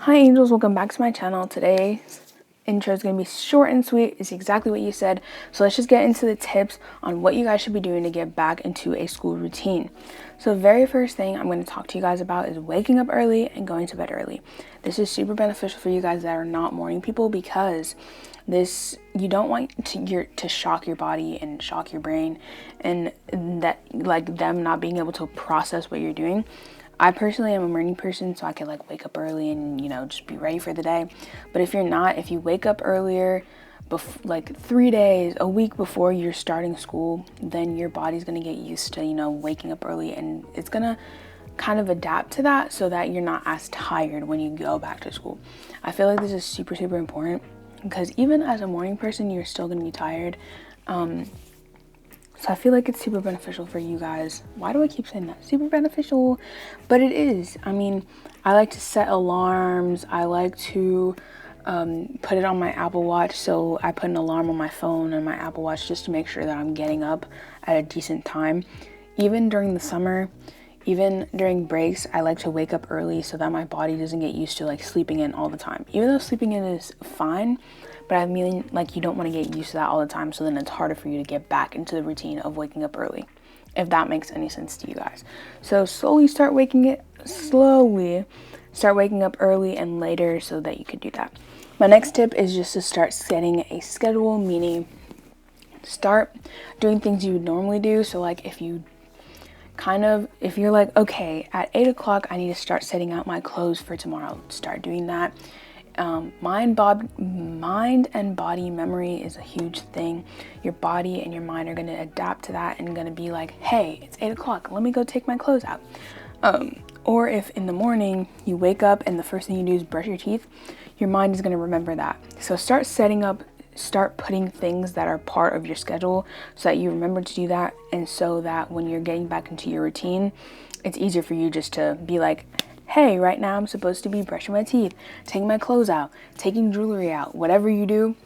Hi angels, welcome back to my channel. Today's intro is going to be short and sweet. It's exactly what you said. So let's just get into the tips on what you guys should be doing to get back into a school routine. So the very first thing I'm going to talk to you guys about is waking up early and going to bed early. This is super beneficial for you guys that are not morning people, because you don't want to shock your body and shock your brain, and that like them not being able to process what you're doing. I personally am a morning person, so I can like wake up early and, just be ready for the day. But if you're not, if you wake up earlier, like 3 days, a week before you're starting school, then your body's going to get used to, waking up early, and it's going to kind of adapt to that so that you're not as tired when you go back to school. I feel like this is super, super important, because even as a morning person, you're still going to be tired. So I feel like it's super beneficial for you guys. Why do I keep saying that? Super beneficial, but it is. I mean, I like to set alarms. I like to put it on my Apple Watch. So I put an alarm on my phone and my Apple Watch just to make sure that I'm getting up at a decent time. Even during the summer, even during breaks, I like to wake up early so that my body doesn't get used to like sleeping in all the time. Even though sleeping in is fine, but I mean, like, you don't want to get used to that all the time, so then it's harder for you to get back into the routine of waking up early, if that makes any sense to you guys. So slowly start waking up early and later so that you could do that. My next tip is just to start setting a schedule, meaning start doing things you would normally do. So like if you're like, okay, at 8 o'clock, I need to start setting out my clothes for tomorrow. Start doing that. Mind and body memory is a huge thing. Your body and your mind are going to adapt to that and going to be like, hey, it's 8 o'clock. Let me go take my clothes out. Or if in the morning you wake up and the first thing you do is brush your teeth, your mind is going to remember that. So start putting things that are part of your schedule so that you remember to do that, and so that when you're getting back into your routine, it's easier for you just to be like, hey, right now I'm supposed to be brushing my teeth, taking my clothes out, taking jewelry out. Whatever you do,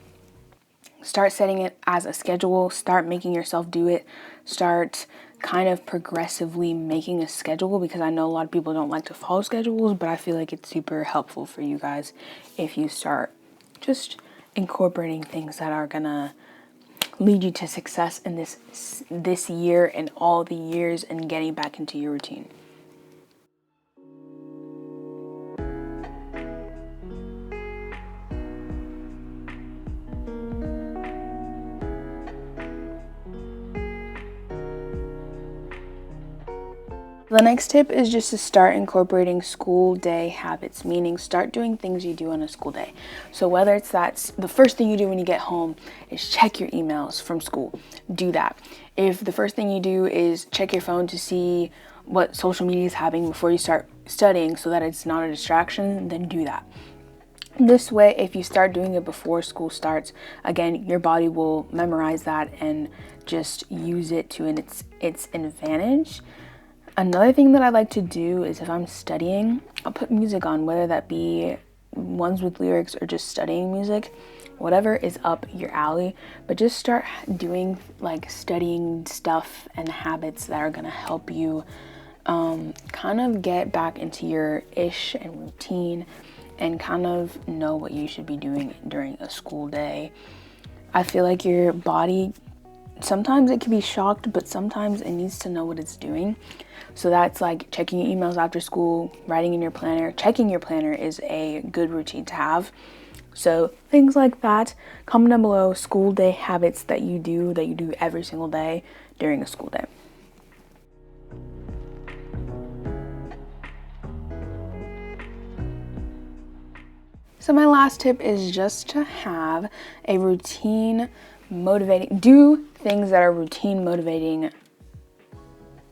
start setting it as a schedule. Start making yourself do it. Start kind of progressively making a schedule, because I know a lot of people don't like to follow schedules, but I feel like it's super helpful for you guys if you start just incorporating things that are gonna lead you to success in this year and all the years, and getting back into your routine. The next tip is just to start incorporating school day habits, meaning start doing things you do on a school day. So whether that's the first thing you do when you get home is check your emails from school, do that. If the first thing you do is check your phone to see what social media is having before you start studying so that it's not a distraction, then do that. This way, if you start doing it before school starts, again, your body will memorize that and just use it to its advantage. Another thing that I like to do is if I'm studying, I'll put music on, whether that be ones with lyrics or just studying music, whatever is up your alley. But just start doing like studying stuff and habits that are going to help you kind of get back into your ish and routine, and kind of know what you should be doing during a school day. I feel like your body, sometimes it can be shocked, but sometimes it needs to know what it's doing. So that's like checking your emails after school, writing in your planner. Checking your planner is a good routine to have. So things like that. Comment down below school day habits that you do every single day during a school day. So my last tip is just to have a routine motivating. Do things that are routine motivating.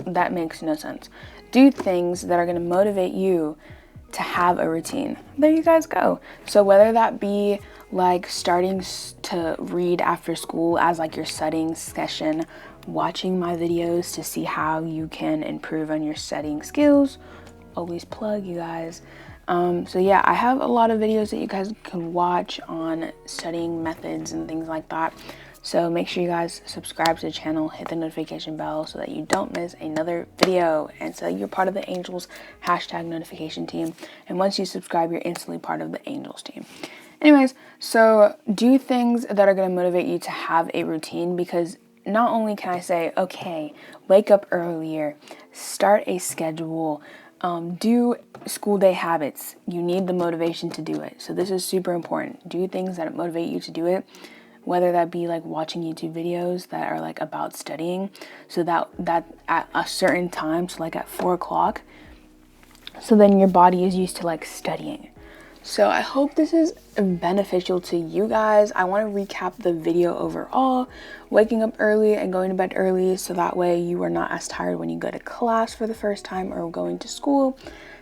That makes no sense. Do things that are going to motivate you to have a routine. There you guys go. So whether that be like starting to read after school as like your studying session, watching my videos to see how you can improve on your studying skills. Always plug, you guys. So yeah, I have a lot of videos that you guys can watch on studying methods and things like that. So make sure you guys subscribe to the channel, hit the notification bell so that you don't miss another video, and so you're part of the Angels #notification team. And once you subscribe, you're instantly part of the Angels team. Anyways, so do things that are going to motivate you to have a routine, because not only can I say, okay, wake up earlier, start a schedule, do school day habits. You need the motivation to do it. So this is super important. Do things that motivate you to do it, whether that be like watching YouTube videos that are like about studying, so that at a certain time, so like at 4 o'clock, so then your body is used to like studying. So I hope this is beneficial to you guys. I want to recap the video overall, waking up early and going to bed early, so that way you are not as tired when you go to class for the first time or going to school.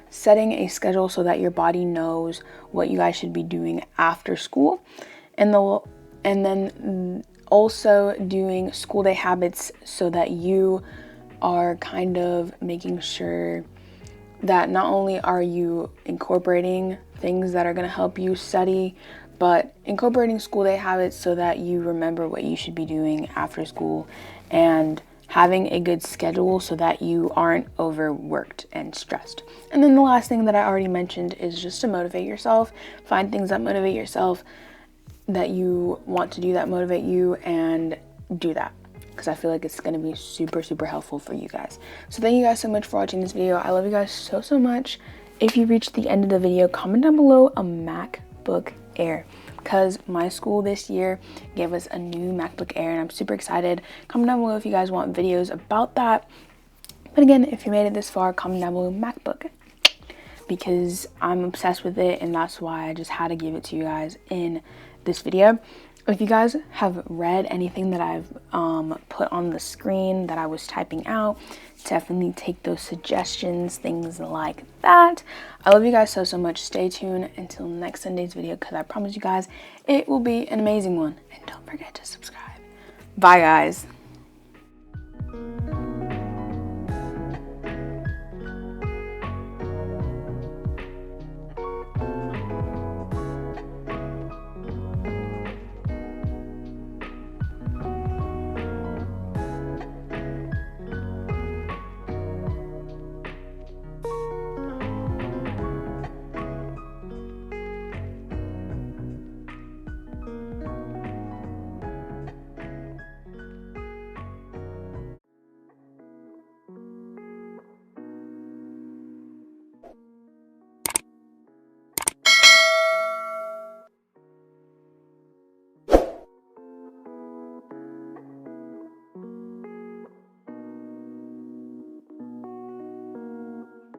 Setting a schedule so that your body knows what you guys should be doing after school. And then also doing school day habits so that you are kind of making sure that not only are you incorporating things that are going to help you study, but incorporating school day habits so that you remember what you should be doing after school, and having a good schedule so that you aren't overworked and stressed. And then the last thing that I already mentioned is just to motivate yourself. Find things that motivate yourself, that you want to do, that motivate you, and do that, because I feel like it's going to be super, super helpful for you guys. So thank you guys so much for watching this video. I love you guys so, so much. If you reached the end of the video, comment down below a MacBook Air, because my school this year gave us a new MacBook Air and I'm super excited. Comment down below if you guys want videos about that. But again, if you made it this far, comment down below MacBook, because I'm obsessed with it, and that's why I just had to give it to you guys in this video. If you guys have read anything that I've put on the screen that I was typing out, definitely take those suggestions, things like that. I love you guys so, so much. Stay tuned until next Sunday's video, because I promise you guys it will be an amazing one. And don't forget to subscribe. Bye, guys.